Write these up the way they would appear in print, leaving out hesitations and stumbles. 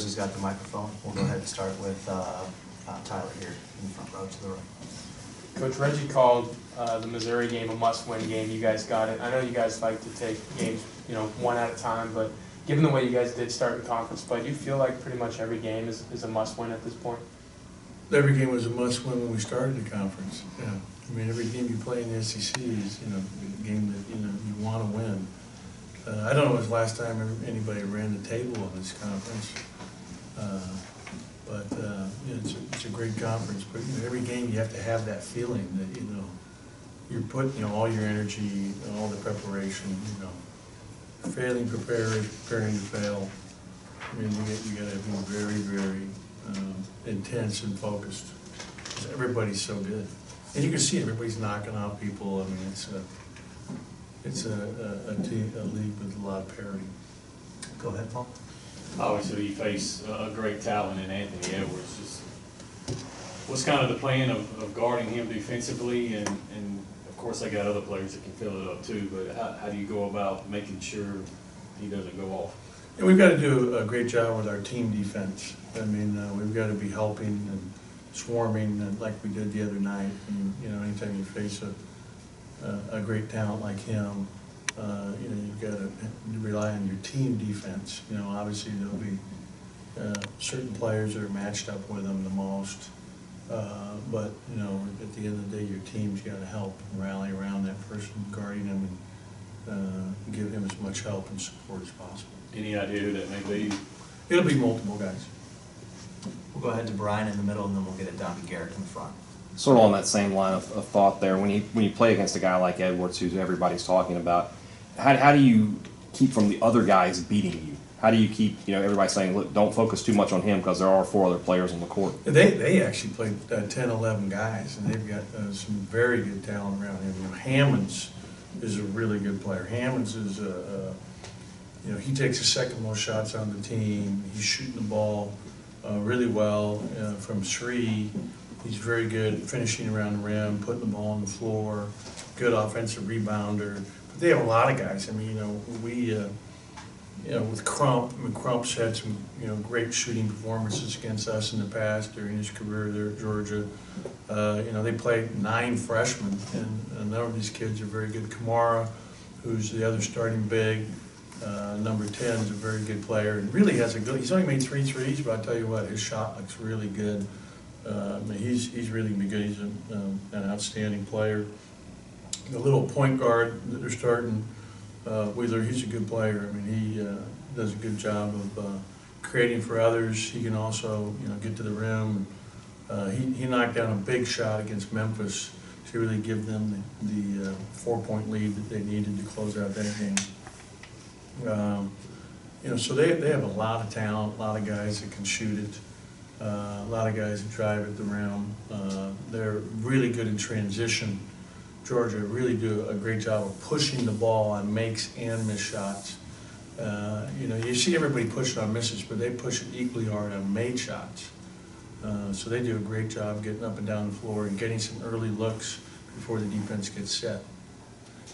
He's got the microphone. We'll go ahead and start with Tyler here in the front row to the right. Coach, Reggie called the Missouri game a must-win game. You guys got it. I know you guys like to take games, one at a time, but given the way you guys did start in conference play, do you feel like pretty much every game is a must-win at this point? Every game was a must-win when we started the conference. Yeah, I mean every game you play in the SEC is a game that you want to win. I don't know when was the last time anybody ran the table in this conference, but it's a great conference. But every game you have to have that feeling that you're putting all your energy, all the preparation. Failing preparing to fail. I mean you got to be very, very intense and focused. Everybody's so good, and you can see everybody's knocking out people. I mean it's a league with a lot of parity. Go ahead, Paul. Obviously, you face a great talent in Anthony Edwards. Just what's kind of the plan of guarding him defensively, and of course they got other players that can fill it up too. But how do you go about making sure he doesn't go off? And we've got to do a great job with our team defense. I mean, we've got to be helping and swarming like we did the other night. And, anytime you face a great talent like him, you've got to rely on your team defense. Obviously there'll be certain players that are matched up with him the most. But, at the end of the day, your team's got to help and rally around that person guarding him and give him as much help and support as possible. Any idea who that may be? It'll be multiple guys. We'll go ahead to Brian in the middle, and then we'll get it down to Garrett in the front. Sort of on that same line of thought there, when you play against a guy like Edwards, who everybody's talking about, how do you keep from the other guys beating you? How do you keep everybody saying, look, don't focus too much on him because there are 4 other players on the court? They actually played 10, 11 guys, and they've got some very good talent around him. Hammonds is a really good player. Hammonds is he takes the second most shots on the team. He's shooting the ball really well from 3. He's very good finishing around the rim, putting the ball on the floor, good offensive rebounder. But they have a lot of guys. I mean, we with Crump, Crump's had some great shooting performances against us in the past during his career there at Georgia. They played 9 freshmen, and a number of these kids are very good. Kamara, who's the other starting big, number 10, is a very good player and really has a good. He's only made 3 threes, but I tell you what, his shot looks really good. He's really good. He's an outstanding player. The little point guard that they're starting, Wheeler, he's a good player. I mean, he does a good job of creating for others. He can also, get to the rim. He knocked down a big shot against Memphis to really give them the 4-point lead that they needed to close out that game. So they have a lot of talent, a lot of guys that can shoot it, a lot of guys that drive at the rim. They're really good in transition. Georgia really do a great job of pushing the ball on makes and miss shots. You see everybody pushing on misses, but they push it equally hard on made shots. So they do a great job getting up and down the floor and getting some early looks before the defense gets set.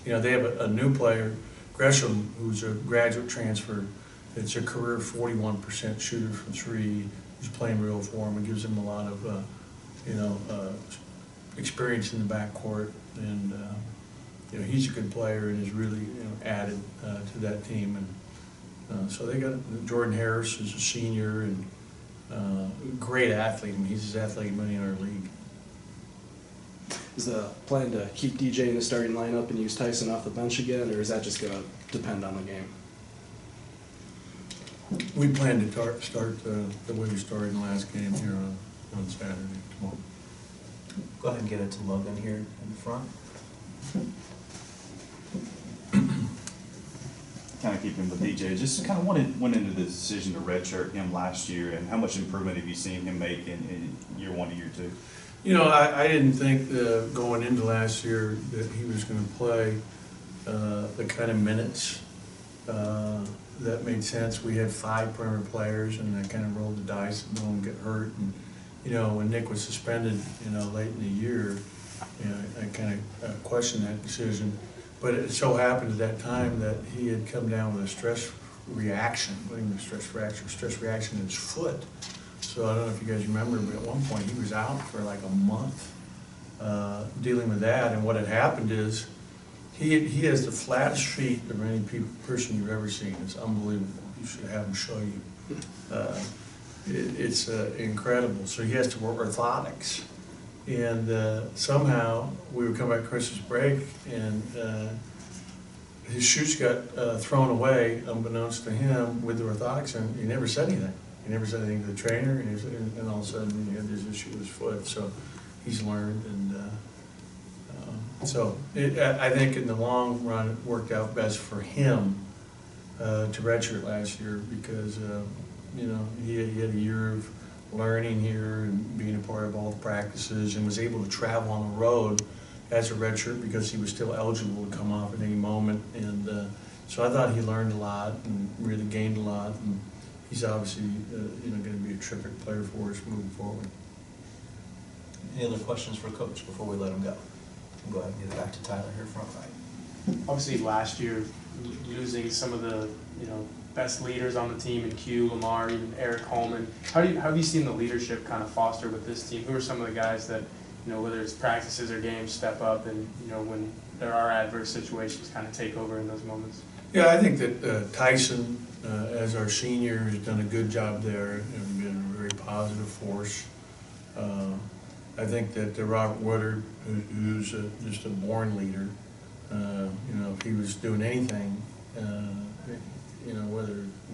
They have a new player, Gresham, who's a graduate transfer. It's a career 41% shooter from 3. He's playing real for him and gives him a lot of, experience in the backcourt. And he's a good player and is really added to that team. And so they got Jordan Harris is a senior and great athlete. I mean, he's as athletic as many in our league. Is the plan to keep DJ in the starting lineup and use Tyson off the bench again, or is that just going to depend on the game? We plan to start the way we started in the last game here on Saturday, tomorrow. Go ahead and get it to Logan here in the front. Kind of keeping with DJ, just kind of went into the decision to redshirt him last year, and how much improvement have you seen him make in year 1 to year 2? I didn't think going into last year that he was going to play the kind of minutes that made sense. We had 5 perimeter players, and I kind of rolled the dice and no one get hurt. And when Nick was suspended, late in the year, I kind of questioned that decision. But it so happened at that time that he had come down with a stress reaction, not even a stress reaction in his foot. So I don't know if you guys remember, but at one point he was out for like a month dealing with that. And what had happened is he has the flattest feet of any person you've ever seen. It's unbelievable. You should have him show you. It's incredible. So he has to wear orthotics. And somehow we were coming back Christmas break, and his shoes got thrown away, unbeknownst to him, with the orthotics, and he never said anything. He never said anything to the trainer, and all of a sudden he had this issue with his foot. So he's learned, and so I think in the long run it worked out best for him to redshirt last year because you know he had a year of learning here and being a part of all the practices, and was able to travel on the road as a redshirt because he was still eligible to come off at any moment. And so I thought he learned a lot and really gained a lot. And he's obviously you know, going to be a terrific player for us moving forward. Any other questions for Coach before we let him go? We'll go ahead and get it back to Tyler here front right. Obviously, last year, losing some of the, best leaders on the team, and Q, Lamar, even Eric Holman. How have you seen the leadership kind of foster with this team? Who are some of the guys that, whether it's practices or games, step up and, when there are adverse situations, kind of take over in those moments? Yeah, I think that Tyson, as our senior, has done a good job there and been a very positive force. I think that Robert Woodard, who's just a born leader, if he was doing anything,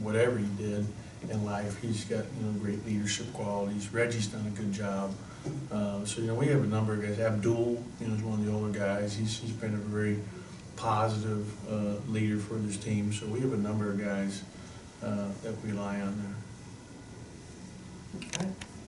whatever he did in life, he's got great leadership qualities. Reggie's done a good job. So we have a number of guys. Abdul, is one of the older guys. He's been a very positive leader for this team. So we have a number of guys that we rely on there.